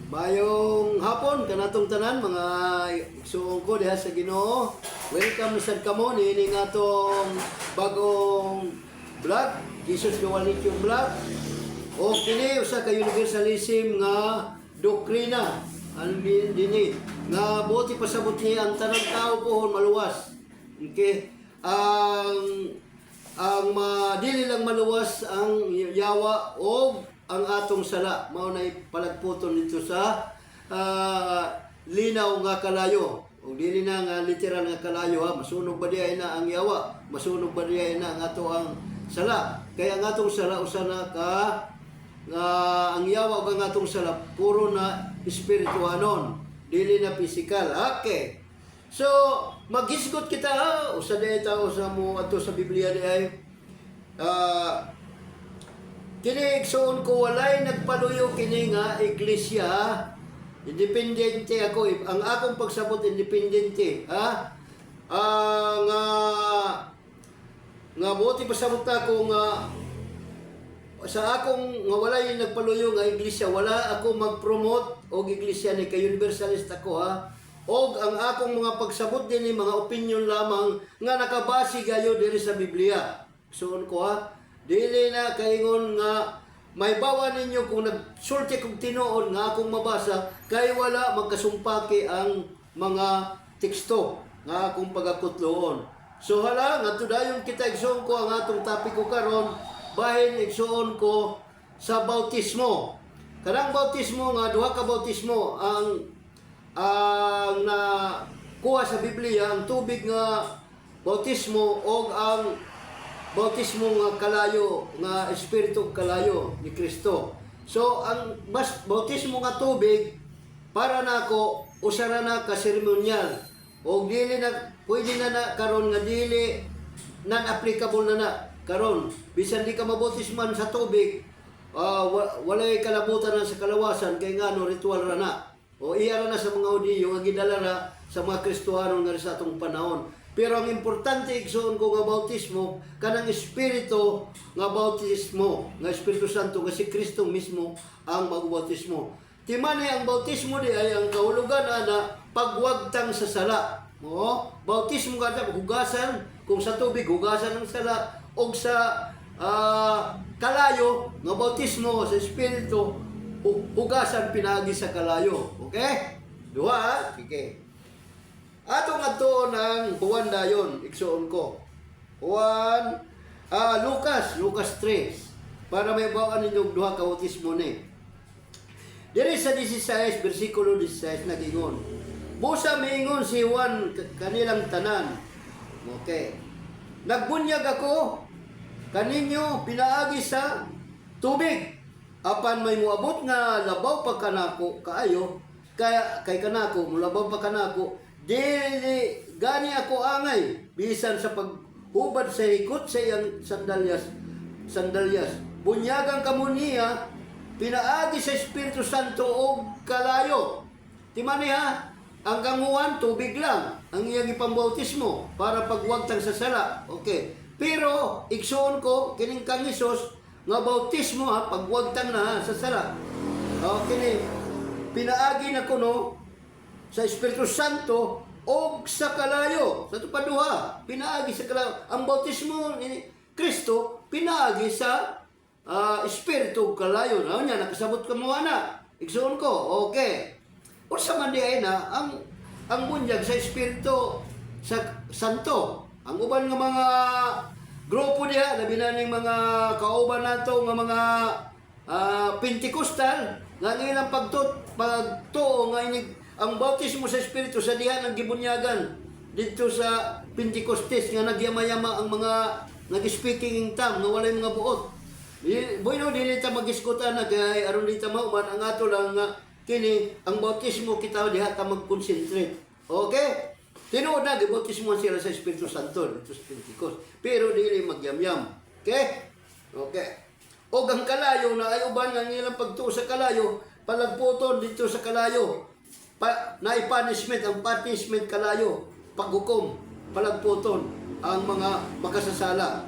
Mayong hapon kanatong tanan mga igsoon ko diha sa Ginoo. Welcome sad kamo niini nga tong bagong vlog, Jesus Gawalit yung vlog. O kini usa ka universalism nga doktrina almin dinhi nga buti pasabot ni ang tanang tao pohon maluwas. Okay? Ang dili lang maluwas ang yawa o ang atong sala mao na palagputon dito sa linaw nga kalayo o dili na nga literal nga kalayo ha, masunog ba diay na ang yawa, masunog ba diay na ang ato ang sala. Kaya ang atong sala usa na ka nga ang yawa ug ang atong sala puro na espirituhanon, dili na pisikal. Okay, so maghisgot kita ha, usa diay tao sa mo ato sa Biblia diay kini igsoon ko walay nagpaluyo kini nga iglesia. Independente ako. Ang akong pagsabot independente. Ha? Nga buti pasabot ako nga sa akong nga walay nagpaluyo nga iglesia, wala ako mag-promote og iglesia ni kay universalist ako ha. Og ang akong mga pagsabot din mga opinion lamang nga nakabase gayo diri sa Biblia. Igsoon ko ha. Dili na kaingon nga may bawa ninyo kung nagsulti kong tinuod nga akong mabasa kay wala magkasumpaki ang mga teksto nga akong pagakutloon. So hala nga tudayon kita igsoon ko ang atong topiko karon bahin igsoon ko sa bautismo. Kanang bautismo nga duha ka bautismo ang na kuha sa Biblia, ang tubig nga bautismo o ang bautismo nga kalayo, nga espiritu kalayo ni Kristo. So, ang bautismo nga tubig, para nako usara na ka seremonyal. O dili na, pwede na karon nga dili, non-applicable na karon. Bisan di ka mabautisman sa tubig, walay kalabutan na sa kalawasan, kay nga no, ritual ra na. O iya na sa mga Hudiyo, nga gidala na sa mga Kristohanon nga sa atong panahon. Pero ang importante igsoon ko nga bautismo, kanang espiritu nga bautismo, nga Espiritu Santo, nga si Kristo mismo ang magbautismo. Timani ang bautismo di ay ang kahulugan ana pagwagtang sa sala. O, bautismo kada hugasan, kung sa tubig hugasan ng sala, og sa kalayo nga bautismo sa espiritu hugasan pinagi sa kalayo. Okay? Duha ha? Okay. Atong ato ng Juan dayon, igsoon ko. Lucas 3. Para may bawaan ninyo duha ka bautismo ni. Diri sa 16, versikulo 16 nagingon. Busa miingon si Juan kanilang tanan. Okay. Nagbunyag ako kaninyo pinaagi sa tubig. Apan may muabot nga labaw pa kanako kaayo, kay kanako mulabaw pa kanako. Dili gani ako angay bisan sa paghubad sa hikot sa iyang sandalyas. Bunyagan kamo niya pinaagi sa Espiritu Santo og kalayo. Timani ha, ang kanguan tubig lang ang iyang ipambautismo para pagwagtang sa sala. Okay. Pero igsoon ko kining kang Hesus nga bautismo ha, pagwagtang na sa sala. Okay, pinaagi na kuno sa Espiritu Santo o sa kalayo. Sa ito paduha, pinaagi sa kalayo. Ang bautismo ni Kristo, pinaagi sa Espiritu kalayo. Ano niya, nakasabot ka mo na. Igsoon ko, okay. O sa mandiay na, ang bunyag sa Espiritu sa Santo. Ang uban nga mga grupo niya, labi na ng mga kauban nato, nga mga Pentecostal, nga ilang pagtuo nga inig ang bautismo sa Espiritu sa diha ng gibunyagan dito sa Pentecostes nga nagyama-yama ang mga nag-speaking in tongue nga walay mga buot. Bueno dili ta magiskutan na kay aron dita mauman ang ato lang nga kini ang bautismo kita diha ta mag-concentrate. Okay? Tinuod na gibautismo sila sa Espiritu Santo dito sa Pentecost. Pero dili magyamyam. Okay? Okay. O ang kalayo na ay uban nga nilang pagtuo sa kalayo, palagputon dito sa kalayo. Punishment, ang punishment kalayo, paghukom, palagputon ang mga makasasala.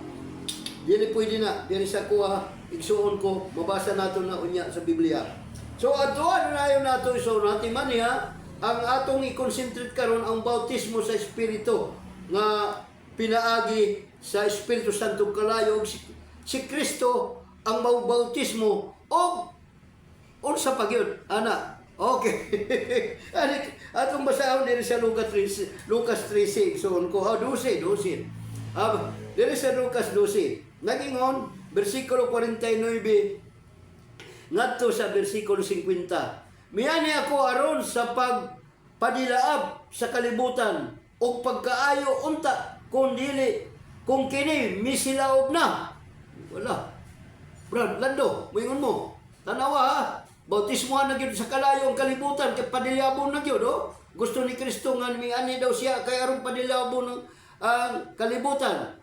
Dili pwede na, dili sa kuha, igsuon ko, mabasa nato na unya sa Biblia. So atuan na yun nato iso natin man ha, ang atong i-concentrate karon ang bautismo sa Espiritu nga pinaagi sa Espiritu Santo kalayo si Kristo ang bautismo o unsa pa gyud ana. Okay. Atong basahon diri sa Lucas 3:6 so ko 12. Diri sa Lucas 12 nagingon bersikulo 49 ngadto sa bersikulo 50. Miyani ako aron sa pagpadilaab sa kalibutan o pagkaayo unta kung kini misilaob na. Wala. Brad, Lando, moingon mo. Tanawa ha. Bautismohan na gyud sa kalayo ang kalibutan kay padilabon na gyud oh. Gusto ni Kristo nga miani daw siya kay aron padilabon ang kalibutan.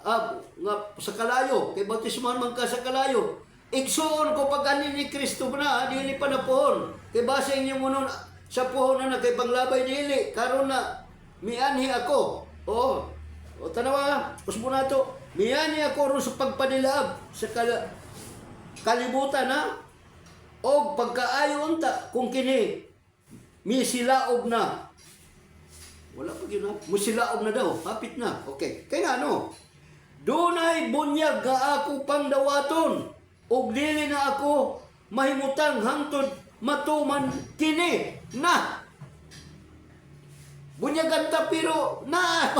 Nga sa kalayo kay bautismohan man ka sa kalayo. Igsuon ko pag ani ni Kristo na dili pa na pohon. Kay base inyo munon sa pohon na kay panglabay dili karon na mianhi ako. Oh. O tanawa, usbo na to. Mianhi ako ron sa pagpadilaab sa kalibutan na o pagkaayo unta kung kini misilaog na. Wala pa gyud na. Musilaog na daw, hapit na. Okay. Kay nga no. Dunay bunyag nga ako pang dawaton. Og dili na ako mahimutang hangtod matuman kini na. Bunyagan ta pero na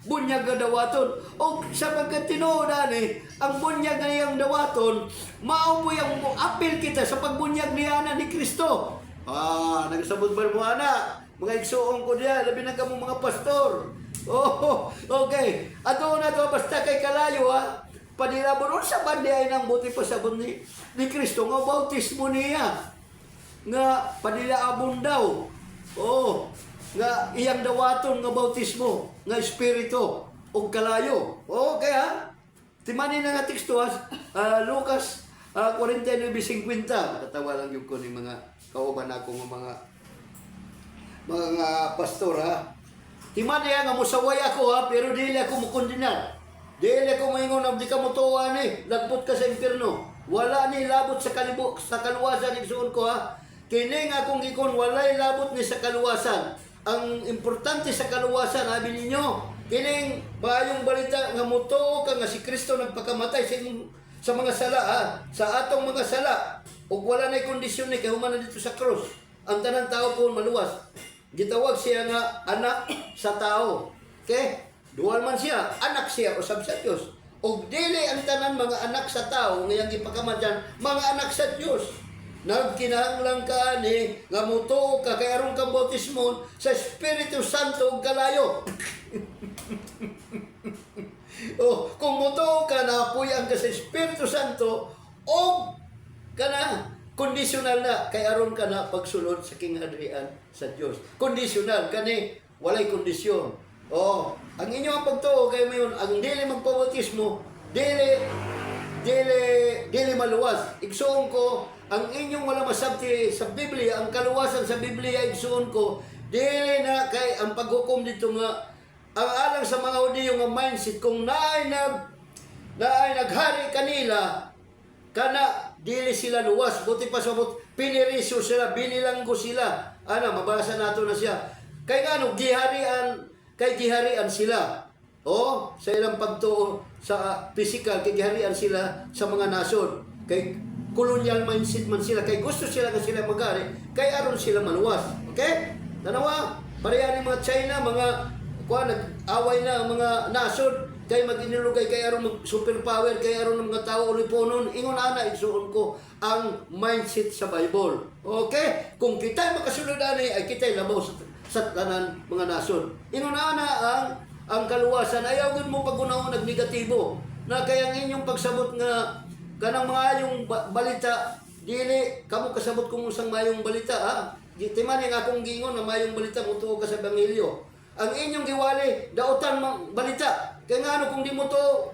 bunyag nga dawaton. Og sa pagkatinuod ani, ang bunyag nga iyang dawaton, mao po yang apil kita sa pagbunyag niya ni Kristo. Nagsabot ba mo ana? Mga igsuon ko diya, labi na kamo mga pastor. Oh, okay. Ato na to basta kay kalayo ha. Padilabon sa bandi ay nang buti pa sabon ni Kristo nga bautismo niya. Nga padilabon daw. Oh, nga iyang dawaton nga bautismo, nga espiritu og kalayo. Okay ha? Timani na nga teksto Lucas 49:50. Katawa lang yung ko ni mga kauban ako nga mga pastor ha. Timani nga musaway ako ha, pero dili ako mukondenar. Dili ko maingon abdi ka mo tuwa ni, lagbot ka sa impierno. Wala ni labot sa kaluwasan igsuon ko ha. Kini nga kung gikon walay labot ni sa kaluwasan. Ang importante sa kaluwasan abi ninyo, kining bayong balita nga motuo ka nga si Kristo nagpakamatay sa mga sala ha, sa atong mga sala. Ug wala nay kondisyon ni kay human na dito sa krus. Ang tanang tao po maluwas. Gitawag siya nga anak sa tao. Okay? Dual man siya, anak siya usab sa Dios. Og dili ang tanan mga anak sa tao ngayang ipakamatyan, mga anak sa Dios. Nagkinahanglan ka ni nga mutuo ka kay aron kang bautismo sa Espiritu Santo ug kalayo. Kung mutuo ka na puyan ka sa Espiritu Santo og kana kondisyonal na kay aron ka na pagsulod sa kinghadrian sa Dios. Kondisyonal kani walay kondisyon. Ang inyong pagtuo kay mayon ang dili magpabautismo, dili maluwas. Igsuon ko ang inyong wala masabti sa Biblia, ang kaluwasan sa Biblia igsuon ko, dili na kay ang paghukom dito nga ang alang sa mga Hudiyo nga mindset kung naay naghari kanila kana dili sila luwas, buti pa sabot pinirisyo sila, binilanggo sila. Mabasa nato na siya. Kay ngano giharian sila. Sa ilang pagtuo sa physical, kay giharian sila sa mga nasod. Kay colonial mindset man sila, kay gusto sila nga sila magari, kay aron sila maluwas. Okay? Tanawa, pareha ni mga China, nag-away na ang mga nasod, kay mag-inilugay, kay aron mag-superpower, kay aron ng mga tao uliponon. Ingon ana, igsuon ko ang mindset sa Bible. Okay? Kung kita'y makasunod ani, ay kita'y labaw sa tanan mga nasod. Ingon ana ang kaluwasan, ayaw gud mo pagunahon nag-negatibo. Na kaya ang inyong pagsabot nga kanang mayong balita, dili kamo kasabot kung usang mayong balita ha. Timan nga akong gingon na mayong balita mutuo ka sa ebanghelyo. Ang inyong giwali dautan balita. Kaya nga kung di mo to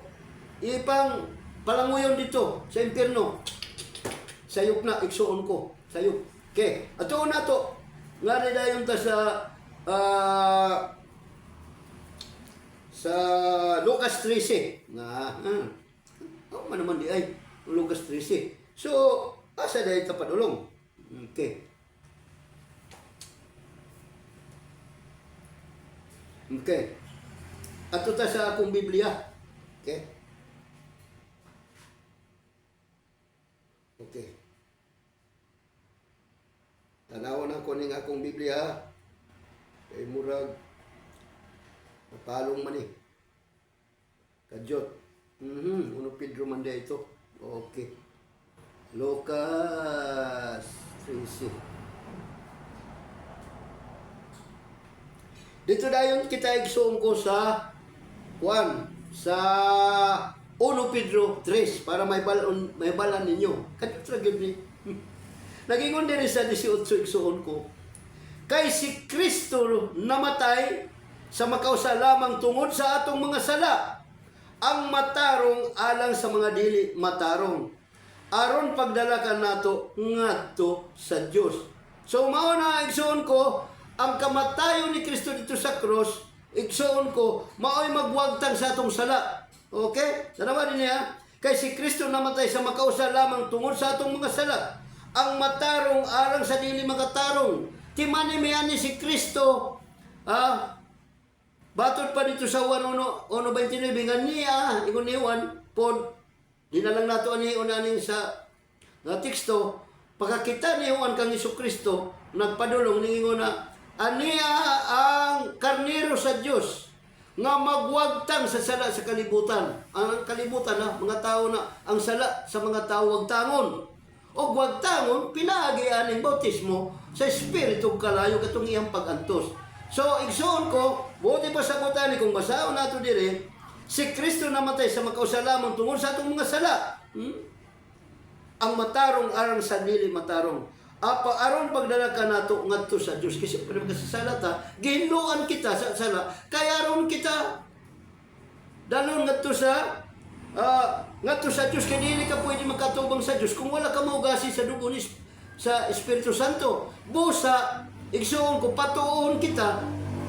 ipang palanguyon dito sa impierno. Sayop na igsuon ko. Sayop. Okay. Ato na to. Nga dayon ta sa Lucas 13. Naman di ay Lucas 13. So, asa dahil tapadulong? Okay. Okay. Ato ta sa akong Biblia. Okay. Okay. Tanawan ako ning akong Biblia. Kay murag napalong man eh. Kadyot. Uno Pedro man dia ito. Okay. Lucas 13. Dito dayon kita igsuon ko sa sa 1 Pedro 3 para may balan ninyo. Kadto ra gyud ni. Nagingon diri sa 18 igsuon ko. Kay si Kristo namatay sa makausa lamang tungod sa atong mga sala. Ang matarong alang sa mga dili matarong. Aron pagdalakan nato ngadto sa Dios. So mao na igsuon ko ang kamatayon ni Kristo dito sa cross, igsuon ko mao'y magwagtang sa atong sala. Okay? Tanawa din niya. Kay si Kristo namatay sa makausa lamang tungod sa atong mga sala. Ang matarong alang sa dili makatarong. Timani miyani si Kristo, batot pa dito sa 1:29 nga niya, ingon niwan, pod, di na lang nato ani unaning sa nga teksto, pagkakita ni Juan kang Hesus Kristo, nagpadulong ningon na, aniya ang karnero sa Dios nga magwagtang sa sala sa kalibutan. Ang kalibutan na mga tao na ang sala sa mga tao wagtangon. O wagtangon pinaagi aning bautismo sa espiritu kalayo katong iyang pagantos. So igsuon ko, buti pa sa butani kung basaon nato dire, si Kristo namatay sa makausa lamang tungod sa atong mga sala. Ang matarong arang sa dili matarong. Aron pagdala ka nato ngadto sa Dios kasi pag magkasala ta, ginluan kita sa sala, kaya aron kita dalon ngadto sa Dios kay dili ka pwede makatubang sa Dios kung wala ka maugasi sa dugo ni sa Espiritu Santo. Busa igsuon ko patuon kita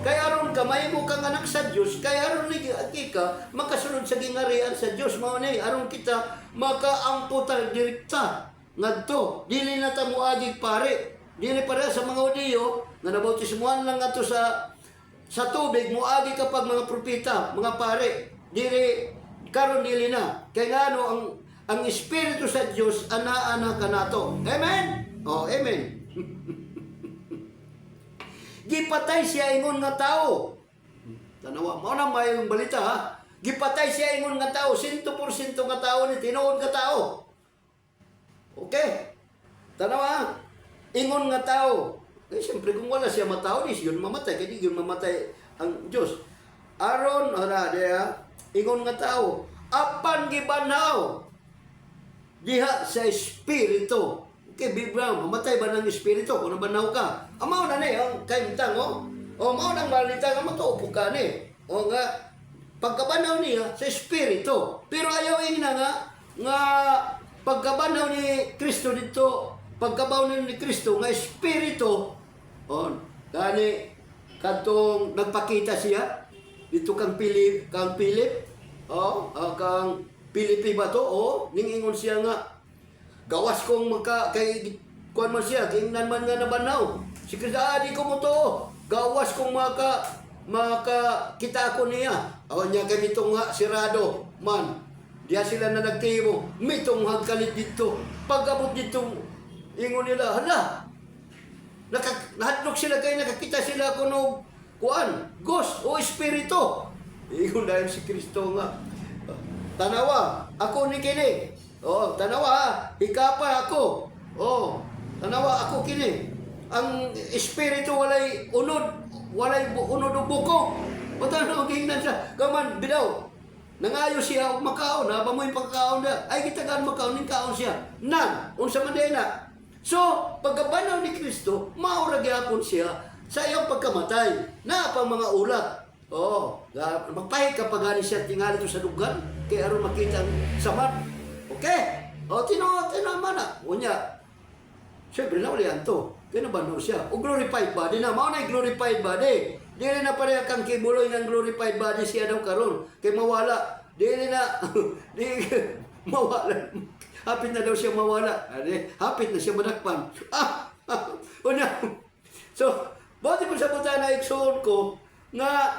kay aron ka mahimo kang anak sa Dios, kay aron ni ka makasunod sa gingarian sa Dios. Mao ni aron kita makaamputan direkta ngadto dili na ta moagi pare, dili para sa mga Hudiyo nga nabautismuhan lang ngadto sa tubig moagi kapag mga propeta, mga pare, dili karon dili na kay ngano ang Espiritu sa Dios ana-ana kanato. Amen. Amen. Gipatay siya ingon nga tao. Tanawa mo na may balita ha. Gipatay siya ingon nga tao, 100% nga tao ni tinuod nga tao. Okay? Tanawa, ingon nga tao. Eh, siyempre, kung wala siya matao, di yun mamatay. Kaya di yun mamatay ang Diyos. Aron, ingon nga tao. Apan gibanaw. Diha sa Espiritu. Okay, Biblia, mamatay ba ng Espiritu kung nabanaw ka? Amaw na ang kaimtang, mao nang balita nga matuupog ka ni. O nga, pagkabanaw niya sa Espiritu. Pero ayaw nga pagkabanaw ni Kristo dito, pagkabanaw ni Kristo nga Espiritu, gani kadtong nagpakita siya dito kang Philip, kang Pilipi ba to? Ningingon siya nga gawas kong kay kuan man siya, gingnan man nga nabanaw. Si Kristo, di ko mo to. Gawas kong kita ako niya. Niya kay mitong nga sirado man. Diya sila na nagtimo, mitong hagkalit dito. Pag-abot dito, ingon nila, nahadlok sila kayo, nakakita sila kuno, ghost o espiritu. Ingon dahil si Kristo nga, tanawa, ako ni kini. Tanawa, hikapa ako. Tanawa, ako kini. Ang espiritu walay unod o buko. Tanawa, gingnan siya, gaman, bidaw. Nangayo siya makaon na, bamoy pagkaon na. Ay kita gaan makaon ning kaon siya. Unsa man day na. So, pagkabanaw ni Kristo, maura gyapon siya sa iyang pagkamatay. Na pang mga ulat. Magpahit kapag gani siya tingali to sa lugar, kaya aron makita ang samat. Okay? Tinaman na. Unya. Siyempre na ulihan to. Kaya nabanaw siya. O glorified body na. Mao na glorified body. Dili na pareha kang kibuloy ng glorified body siya daw karon. Kay mawala. Dili na. Mawala. Hapit na daw siya mawala. Hapit na siya madakpan. So, buti pa sa buta na igsuon ko nga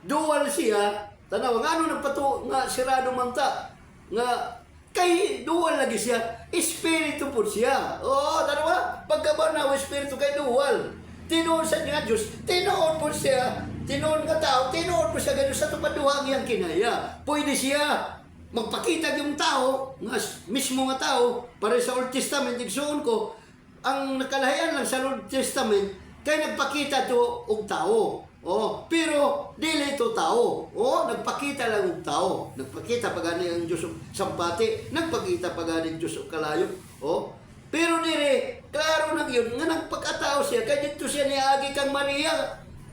dual siya, tanaw nga ano nagpato nga sirado man ta nga kay dual lagi siya, espiritu po siya. Oo, tanaw pagkabanaw espiritu kay dual. Tinuon sa nga Diyos, tinuon po siya, tinuon nga tao, tinuon po siya ganun sa tupaduhang iyang kinaya. Pwede siya magpakita yung tao, nga mismo nga tao, para sa Old Testament, igsuon ko, ang nakalahian lang sa Old Testament, kay nagpakita to og tao. Oh, pero dili to tao. Oh, nagpakita lang og tao. Nagpakita pagani ang Dios og sampati, nagpakita pagani ang Dios og kalayo. Oh, pero dire klaro na yun nga nagpakatao siya kay dito siya niagi kang Maria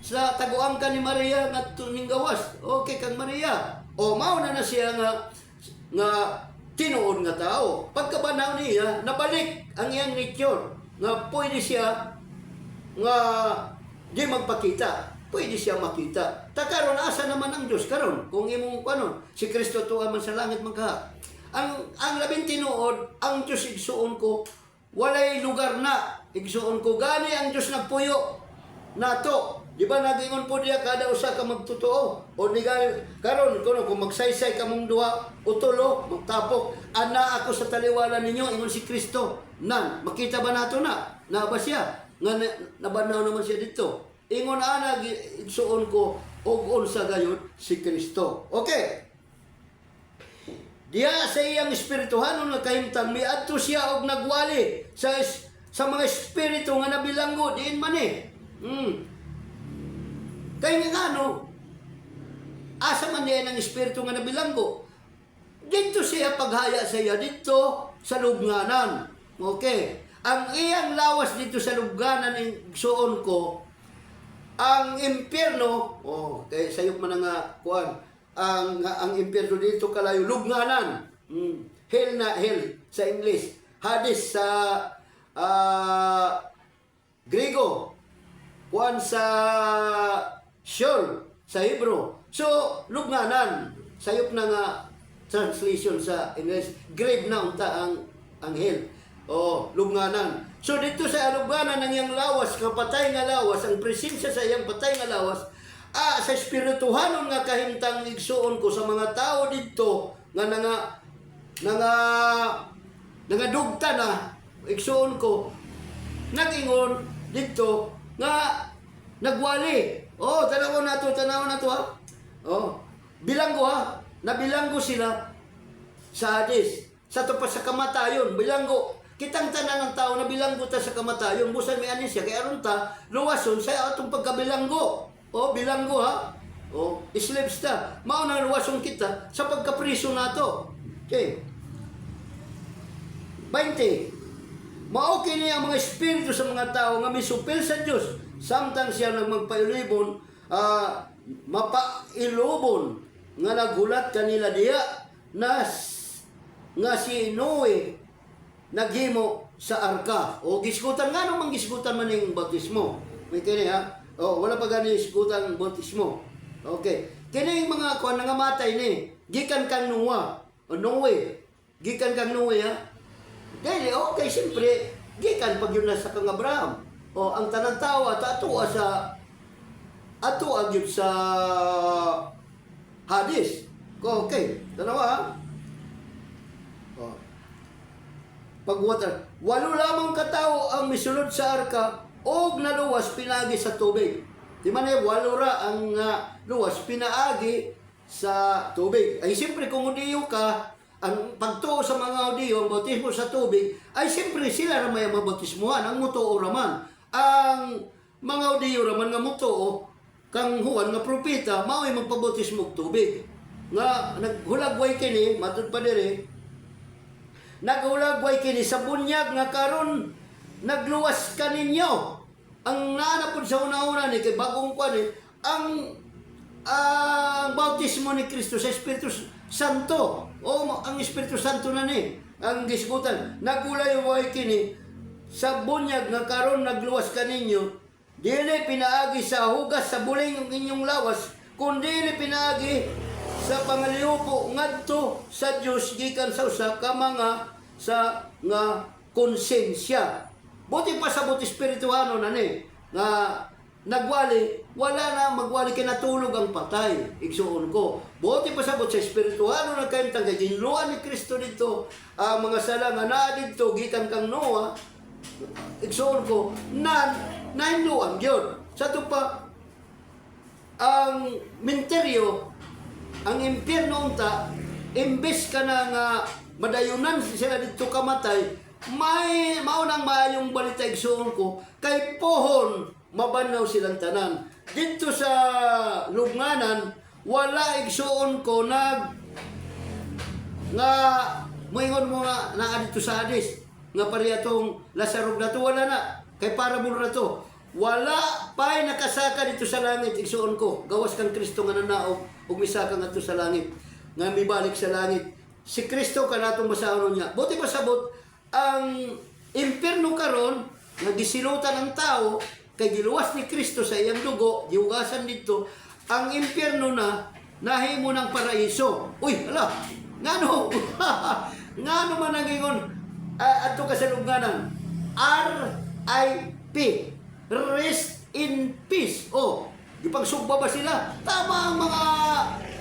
sa taguang ka ni Maria ngadto ning gawas. Okay kang Maria. Oh, mao na siya nga tinuod nga tao. Pagkabanaw niya, nabalik ang iyang nature nga pwede siya nga di magpakita, pwede siya makita. Karon asa naman ang Dios karon? Kung imong kanon, si Kristo tuwa man sa langit magka. Ang labing tinuod, ang Dios igsuon ko, walay lugar na. Igsuon ko gani ang Dios nagpuyo nato. Di ba nagingon po diya kada usa ka magtotoo? O di karon kung magsaysay ka mong duha o tulo, magtapok, ana ako sa taliwalan ninyo, ingon si Kristo. Nan, makita ba nato na? Na ba siya? Nga nabanaw naman siya dito. Ingon ana igsuon ko og unsa gayud si Kristo. Okay. Diya sa iyang espirituhanon nga kahimtang miadto siya og nagwali sa mga espiritu nga nabilanggo diin man eh. Kaya nga asa man diyan ang espiritu nga nabilanggo. Dito siya paghaya sa iya dito sa lubnganan. Okay. Ang iyang lawas dito sa lubnganan ng suon ko, ang impyerno, kay sayop man nga kuan, ang impyerno dito kalayo lubnganan. Hell na hell sa English. Hades sa Grego. Kuan sa Sheol sa Hebrew. So lubnganan. Sayop na nga translation sa English. Grave na unta ang hell. Lubnganan. So dito sa lubnganan ng iyang lawas, kapatay nga lawas, ang presensya sa iyang patay nga lawas, sa espirituhanon nga kahimtang igsuon ko sa mga tao dito nga dugta na igsuon ko nagingon dito nga nagwali. Tanaw na to ha. Bilanggo ha. Nabilanggo sila sa Hades. Sa to pa sa kamatayon, bilanggo. Kitang tanan ng tao na bilanggo ta sa kamatayon, busan may anin siya, kaya aron ta, luwason sa atong pagkabilanggo. Bilanggo ha. Slaves ta. Mao nang luwason kita sa pagkapriso nato. Okay. 20. Mao kini ang mga espiritu sa mga tao nga misupil sa Dios, samtang siya nagmagpailibon, mapailubon nga nagulat kanila diya nga si Noe naghimo sa arka. Gisgutan nga nung manggisgutan man yung bautismo. May kini ha. Wala pa gani isgutan bautismo. Okay. Kini yung mga kuan nga matay ni. Gikan kang Noe. Gikan kang Noe ha. Dahil okay, siyempre, gikan pag yun nasa kang Abraham. Ang tanang tao ato agyud sa Hades. Okay. Tanawa ha. Pagwater. 8 lamang katao ang misulod sa arka og naluwas pinaagi sa tubig. Di man 8 ra ang luwas pinaagi sa tubig. Ay siyempre kung udiyo ka, ang pagtuo sa mga udiyo, ang bautismo sa tubig, ay siyempre sila ra may mabautismuhan, ang mutuo raman. Ang mga udiyo raman nga mutuo, kang Juan nga propeta, mao'y magpabautismo og tubig. Nga naghulagway kini, matud pa diri, naghulagway kini sa bunyag nga karon nagluwas ka ninyo. Ang nanapod sa una-una ni kay bagong kuan ang bautismo ni Kristo sa Espiritu Santo. Ang Espiritu Santo na ni ang gisgutan. Naghulagway kini sa bunyag nga karon nagluwas ka ninyo. Dili pinaagi sa hugas sa buling ang inyong lawas, kundi pinaagi sa pangaliupo ngadto sa Dios gikan sa usa ka mga sa nga konsensya. Buti pa sabot espirituhano na ni nga nagwali, wala na magwali kay natulog ang patay. Igsuon ko. Buti pa sabot sa espirituhano na kayo tagay ginluan ni Kristo dito ang mga sala nga naa dito gikan kang Noah. Igsuon ko na nahinluan gyud. Sa to pa ang minteryo, ang impyerno unta, imbes ka na nga madayunan sila dito kamatay, may maunang maayong balita igsuon ko, kay pohon, mabanaw silang tanan. Dito sa lubnganan, wala igsuon ko nga moingon mo nga dito sa hadis, nga pariyatong lasarog na to, wala na, kay parabol na to. Wala pa'y nakasaka dito sa langit, igsuon ko. Gawas kang Kristo nga nanaog, ug misaka nga sa langit, nga mibalik sa langit. Si Kristo kanatong masahon niya. Buti pasabot, ang impyerno karon nga gisilutan ng tao, kay giluwas ni Kristo sa iyang dugo, gihugasan dito, ang impyerno na, nahimo ng paraiso. Uy, ala, ngano? Ngano man nagingon, ato kasalunganan, R.I.P. Rest in peace. Oh, ipagsugba ba sila? Tama ang mga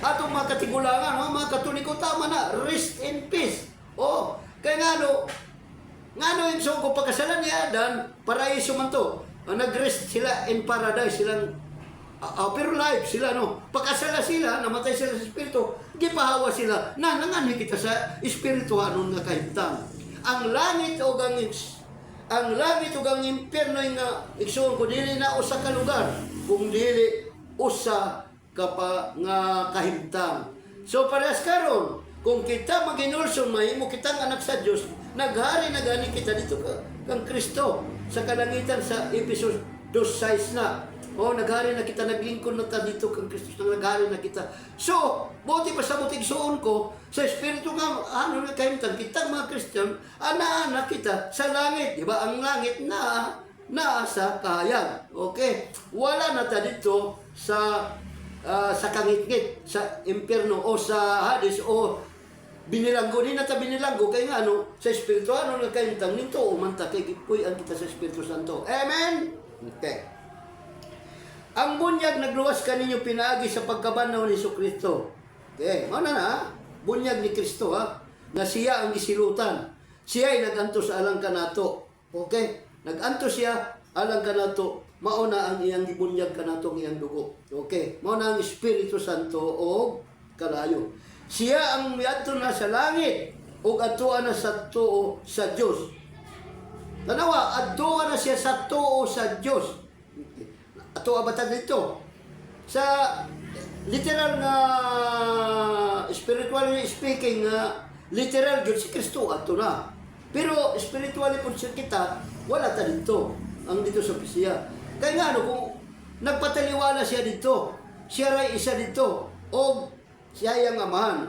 atong mga katigulangan, mga Katoliko, tama na. Rest in peace. Oh, kaya ngano yung so kung pagkasalan ni Adan, paraiso man to. Nag-rest sila in paradise, silang pero life sila, no? Pagkasala sila, namatay sila sa espiritu, gipahawa sila, nanganganhi kita sa espirituhanon nga kahintang. Ang langit o ang impyerno nga igsuon ko dili na usa ka lugar kung dili usa ka pa nga kahimtang. So parehas karon kung kita maginulson mahimo kitang anak sa Dios, naghari na gani kita dito kang Kristo sa kalangitan sa Efesos 2:6 na. Oh, naghari na kita, naglingkod na ta dito kang Kristo, naghari na kita. So, buti pa sa butig suon ko, sa Espiritu nga, ano na kahimtang, kita mga Kristiyan, ana kita sa langit. Diba? Ang langit na sa kahayag. Okay? Wala na ta dito sa kangit-ngit, sa impyerno, o sa Hades, o binilanggo. Di na ta binilanggo, kaya nga sa Espiritu, ano na kahimtang, nito umanta, kay gipuyan kita sa Espiritu Santo. Amen? Okay. Ang bunyag nagluwas kaninyo pinaagi sa pagkabanaw ni Jesucristo. Okay, mao na bunyag ni Kristo na siya ang gisilutan. Siya ay naganto sa alang kanato. Okay? Naganto siya alang kanato, mao na ang iyang gibunyag kanato ang iyang dugo. Okay? Mao na ang Espiritu Santo o kalayo. Siya ang miadto na sa langit ug adtuan na sa tuo sa Dios. Tanawa, adtuan na siya sa tuo sa Dios. Ato abatan dito sa literal nga spiritually speaking literal gyud si Kristo ato na, pero spiritually pud siya kita wala ta dito ang dito sa Pisiya. Kaya nga kung nagpataliwala siya dito, siya ray isa dito o siya yang amahan,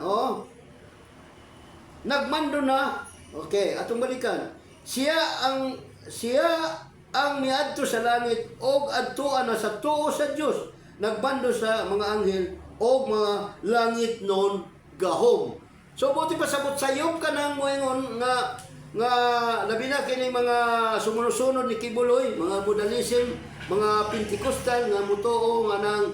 nagmando na. Okay, atong balikan, siya ang miadto sa langit og adtuan na sa tuo sa Dios, nagbando sa mga anghel og mga langit non gahom. So buti pa sabot sayop ka nang moingon nga labi na kini mga sumusunod ni Kibuloy, mga modalism, mga Pentecostal nga mutuo nga nang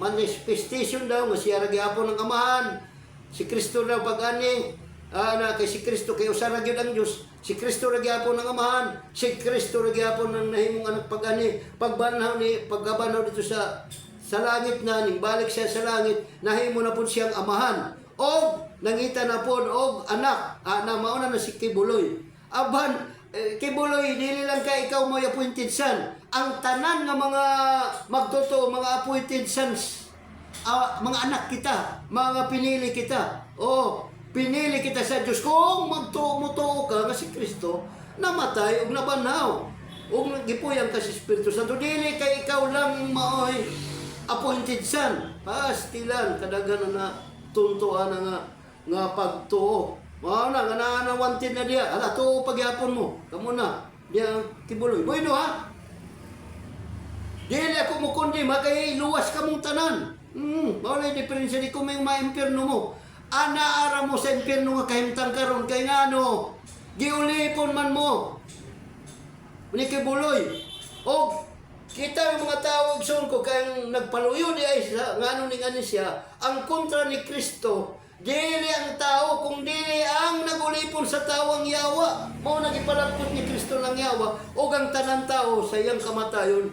manifestation daw nga siya ra gyapon ng amahan, si Kristo daw pag-ani na kay si Kristo kay usara gyud ang Dios. Si Kristo ra gyapon ng amahan, si Kristo ra gyapon ng nahimong anak pag-ani, pagkabanaw dito sa langit na balik siya sa langit, nahimo na pud siyang amahan. Og nangita na pud og anak na mauna na si Kibuloy. Aban Kibuloy, dili lang ka ikaw mo appointed son. Ang tanan nga mga magtotoo, mga appointed sons, mga anak kita, mga pinili kita. Pinili kita sa Diyos. Kung magtuo ka nga si Kristo, namatay o nabanaw. O gipuyan ka sa Espiritu Santo. Dili kay ikaw lang maoy appointed son. Pastilan, kadagan na tuntuan nga pagtuo. Mao na, nga wanted na diya. Ala, tuo pagyapon mo. Kamu na. Diya, Kibuloy. Bueno ha? Dili ako mo kundi, kay luwas ka mong tanan. Mao na yung diferensya di kuming ma-impyerno mo. Anaara mo sa impyerno nga kahimtang karon kay ngano giulipon man mo ni kibuloy. O kita yung mga tao igsoon ko kayang nagpaluyo di ay sa ngano ning ani siya ang kontra ni Kristo. Dili ang tao kung dili ang nagulipon sa tao ang yawa. Mao nagipalagpot ni Kristo ng yawa o ang tanan tao sa iyang kamatayon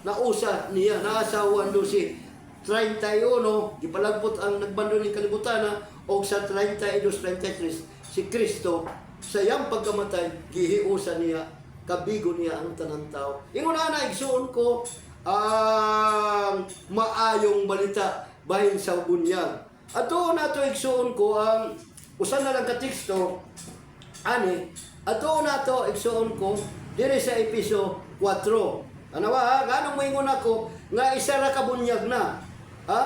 nausa niya naasawan do si 31 gipalagpot ang nagbando ning kalibutan o sa 32-33 si Kristo sa iyang pagkamatay gihiusa niya kabigo niya ang tanang tao. Ingon na igsuon ko ang maayong balita bahin sa bunyag. Ato nato igsuon ko ang usa na lang ka teksto ani ato nato igsuon ko diri sa Epeso 4. Ano ba? Ganong moingon ako nga isa ra ka bunyag na. Ha?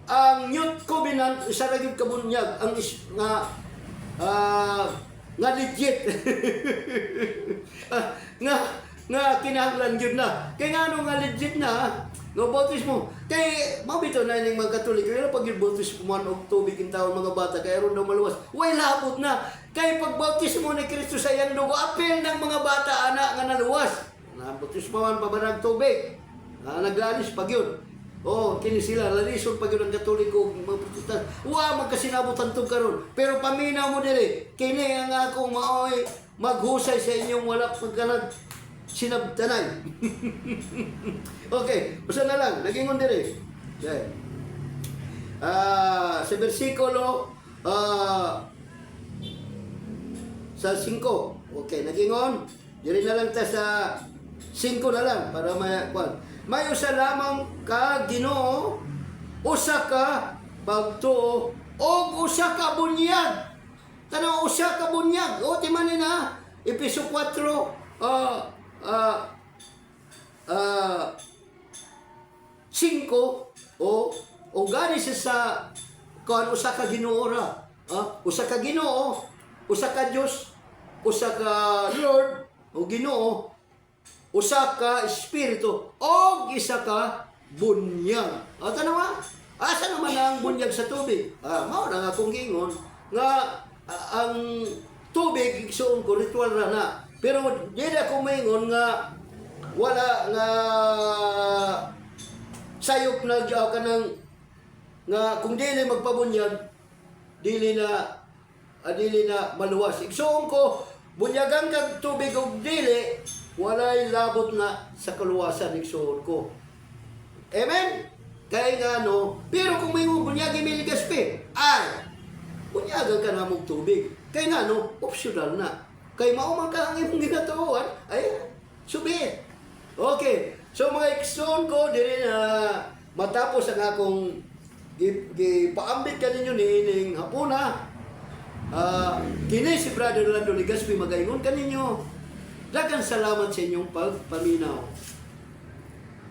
Ang New Covenant isa ra gyud ka bunyag ang nga legit nga kinahanglan yun na kay nga nga legit na no bautismo kay mabito na ning mga Katoliko pero pag yung bautismo man og tubig in taon mga bata kay aron daw maluwas way labot na kay pag bautismo ni Kristo sa iyang dugo apil ng mga bata ana nga naluwas na bautismo man pabarag tubig naglalis pag yun. Oh, kini sila lalison pag yung Katoliko mga Protestant. Wa magkasinabutan to karon. Pero paminaw mo diri, kini ang akong maoy maghusay sa inyong wala pagkanag sinabtanay. Okay, usa na lang nagingon diri. Okay. Sa bersikulo sa 5. Okay, nagingon. Diri na lang ta sa 5 na lang para may usa lamang ka Ginoo, usa ka pagtuo, o usa ka bunyag. Tanong usa ka bunyag. O di man na Epeso 4 5 o gani siya sa kuan usa ka Ginoo ra. Usa ka Ginoo, usa ka Dios, usa ka Lord o Ginoo. Usa ka espiritu o isa ka bunyag. Ata naman, asa naman ang bunyag sa tubig? Mao na nga kung gingon nga ang tubig igsuon ko ritual ra na. Pero dili ako maingon nga wala nga sayop na diaw ka ng nga kung dili magpabunyag dili na maluwas. Igsuon ko bunyagan kag tubig og dili walay labot na sa kaluwasan ng suod ko. Amen? Kaya nga pero kung may bunyagin may ligaspi, bunyagan ka na mong tubig. Kaya nga optional na. Kaya mauman ka ang imong ginatuan, subit. Okay, so mga ikson ko, diri na matapos ang akong gipaambit ka ninyo niining hapuna, kini si Brother Lando Ligaspi magaingon ka ninyo. Daghang salamat sa inyong pagpaminaw.